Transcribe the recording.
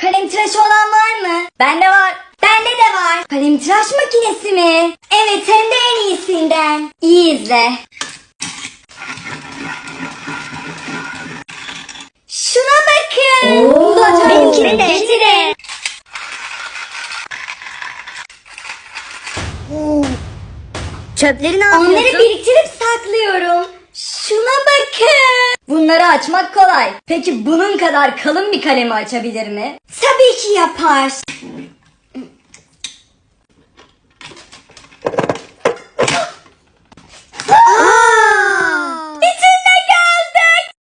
Kalem tıraşı olan var mı? Bende var. Bende de var. Kalem tıraş makinesi mi? Evet, hem de en iyisinden. İyi izle. Şuna bakın. Oo, Bu da çok benimkine de. Getirin. Çöpleri ne Onları yapıyorsun? biriktirip saklıyorum. Şuna bakın. Bunları açmak kolay. Peki bunun kadar kalın bir kalemi açabilir mi? Tabii ki yapar.